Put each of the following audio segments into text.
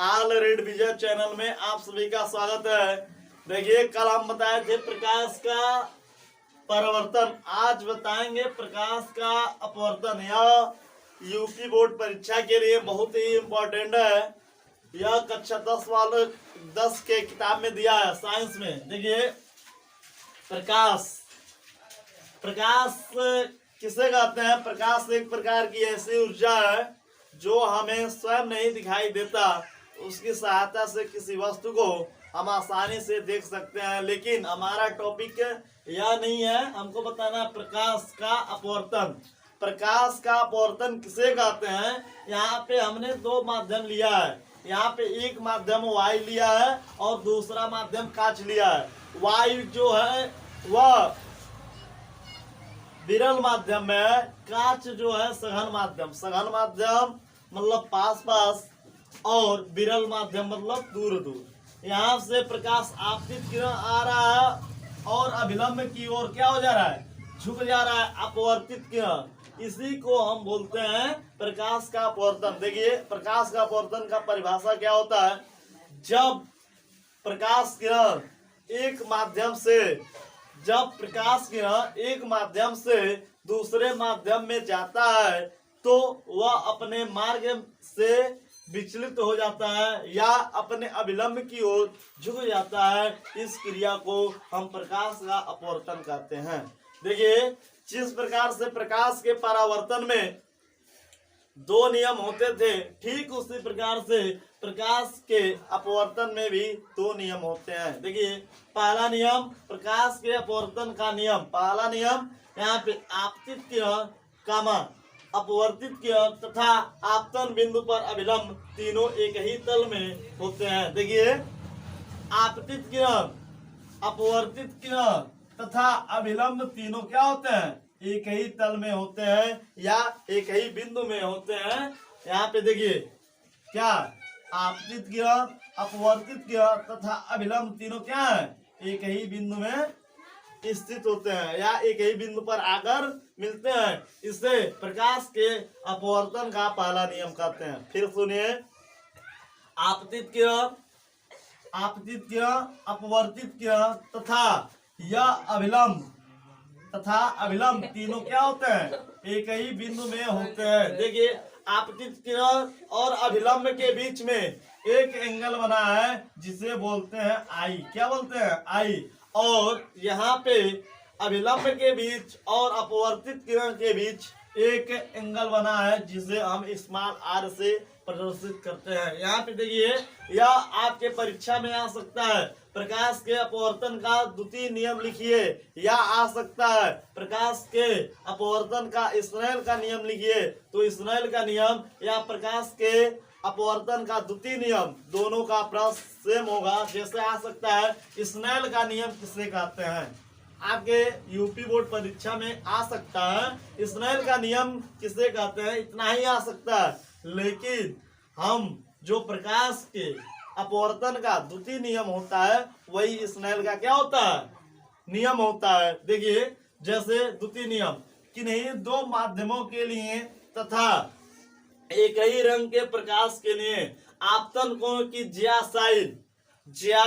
All red विजय channel में आप सभी का स्वागत है। देखिए, कल हम बताए थे प्रकाश का परावर्तन, आज बताएंगे प्रकाश का अपवर्तन। यह यूपी बोर्ड परीक्षा के लिए बहुत ही इम्पोर्टेंट है। यह कक्षा 10 वाले 10 के किताब में दिया है, साइंस में। देखिए, प्रकाश किसे कहते हैं? प्रकाश एक प्रकार की ऐसी ऊर्जा है जो हमें स्वयं नहीं दिखाई देता। उसकी सहायता से किसी वस्तु को हम आसानी से देख सकते हैं, लेकिन हमारा टॉपिक यह नहीं है। हमको बताना है प्रकाश का अपवर्तन। प्रकाश का अपवर्तन किसे कहते हैं? यहाँ पे हमने दो माध्यम लिया है। यहाँ पे एक माध्यम वायु लिया है और दूसरा माध्यम कांच लिया है। वायु जो है वह विरल माध्यम में, कांच जो है सघन माध्यम। सघन माध्यम मतलब पास पास और विरल माध्यम मतलब दूर दूर। यहाँ से प्रकाश आपतित किरण आ रहा है और अभिलंब की ओर क्या हो जा रहा है? झुक जा रहा है, अपवर्तित किरण। इसी को हम बोलते हैं प्रकाश का अपवर्तन। देखिए, प्रकाश का अपवर्तन का परिभाषा क्या होता है? जब प्रकाश किरण एक माध्यम से दूसरे माध्यम में जाता है तो वह अपने मार्ग से विचलित हो जाता है या अपने अभिलंब की ओर झुक जाता है। इस क्रिया को हम प्रकाश का अपवर्तन कहते हैं। देखिए, जिस प्रकार से प्रकाश के परावर्तन में दो नियम होते थे, ठीक उसी प्रकार से प्रकाश के अपवर्तन में भी दो नियम होते हैं। देखिए, पहला नियम प्रकाश के अपवर्तन का नियम। पहला नियम, यहाँ पे आपतित किरण कामा अपवर्तित किरण तथा आपतन बिंदु पर अभिलंब तीनों एक ही तल में होते हैं। देखिए, आपतित किरण, अपवर्तित किरण तथा अभिलंब तीनों क्या होते हैं? एक ही तल में होते हैं या एक ही बिंदु में होते हैं। यहाँ पे देखिए, क्या आपतित किरण, अपवर्तित किरण तथा अभिलंब तीनों क्या है? एक ही बिंदु में स्थित होते हैं या एक ही बिंदु पर आकर मिलते हैं। इसे प्रकाश के अपवर्तन का पहला नियम कहते हैं। फिर सुनिए, आपतित किरण, अपवर्तित किरण तथा अभिलंब तीनों क्या होते हैं? एक ही बिंदु में होते हैं। देखिए, आपतित किरण और अभिलंब के बीच में एक एंगल बना है जिसे बोलते हैं आई। क्या बोलते हैं? आई। और यहाँ पे अभिलंब के बीच और अपवर्तित किरण के बीच एक एंगल बना है जिसे हम स्मॉल आर से प्रदर्शित करते हैं। यहाँ पे देखिए, यह आपके परीक्षा में आ सकता है। प्रकाश के अपवर्तन का द्वितीय नियम लिखिए, या आ सकता है प्रकाश के अपवर्तन का स्नेल का नियम लिखिए, तो स्नेल का नियम या प्रकाश के अपवर्तन का द्वितीय नियम, दोनों का प्रश्न सेम होगा। जैसे आ सकता है स्नेल का नियम किसे कहते हैं? आपके यूपी बोर्ड परीक्षा में आ सकता है स्नेल का नियम किसे कहते हैं, इतना ही आ सकता है। लेकिन हम जो प्रकाश के अपवर्तन का द्वितीय नियम होता है वही स्नेल का क्या होता है? नियम होता है। देखिए, जैसे द्वितीय नियम, किन्हीं दो माध्यमों के लिए तथा एक ही रंग के प्रकाश के लिए आपतन कोण की ज्या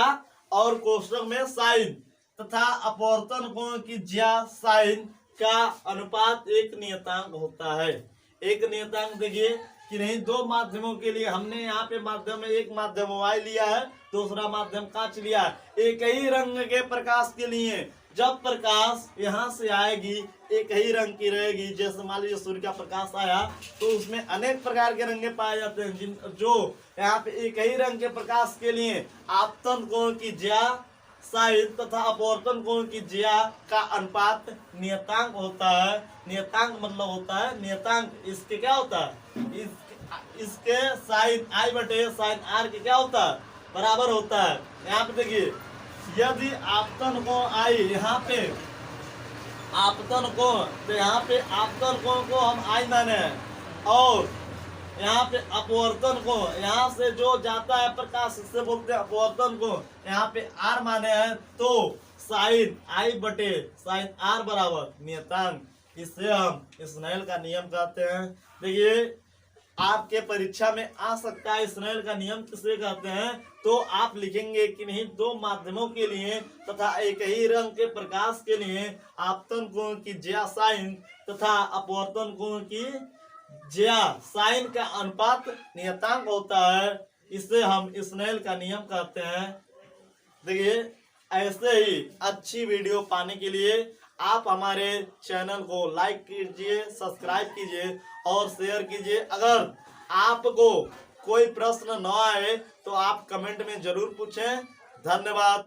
और कोष्ठक में साइन तथा अपवर्तन कोण की ज्या साइन का अनुपात एक नियतांक होता है। एक नियतांक देखिए, कि नहीं दो माध्यमों के लिए हमने यहाँ पे माध्यम में एक माध्यम वायु लिया है, दूसरा माध्यम कांच लिया है। एक ही रंग के प्रकाश के लिए जब प्रकाश यहाँ से आएगी एक ही रंग की रहेगी। जैसे मान लीजिए सूर्य का प्रकाश आया तो उसमें अनेक प्रकार के रंगे पाए जाते हैं, जो यहाँ पे एक ही रंग के प्रकाश के लिए आपतन कोण की ज्या साइन तथा अपवर्तन कोण की ज्या का अनुपात नियतांक होता है। नियतांक मतलब होता है नियतांक, इसके क्या होता है? इसके साइन आई बटे साइन आर के क्या होता है? बराबर होता है। यहाँ पे देखिए, यदि आपतन कोण आई, यहाँ पे आपतन कोण, तो यहाँ पे आपतन कोण को हम आई माने हैं, और यहाँ पे अपवर्तन को, यहाँ से जो जाता है प्रकाश इससे बोलते हैं अपवर्तन को, यहाँ पे आर माने हैं, तो साइन आई बटे साइन आर बराबर नियतांक। इससे हम स्नेल का नियम कहते हैं। देखिए, आपके परीक्षा में आ सकता है। स्नेल का नियम किसे कहते हैं? तो आप लिखेंगे कि नहीं, दो माध्यमों के लिए तथा एक ही रंग के प्रकाश के लिए आपतन कोण की ज्या साइन तथा अपवर्तन कोण की ज्या साइन का अनुपात नियतांक होता है। इसे हम स्नेल का नियम कहते हैं। देखिए, ऐसे ही अच्छी वीडियो पाने के लिए आप हमारे चैनल को लाइक कीजिए, सब्सक्राइब कीजिए और शेयर कीजिए। अगर आपको कोई प्रश्न न आए तो आप कमेंट में जरूर पूछें। धन्यवाद।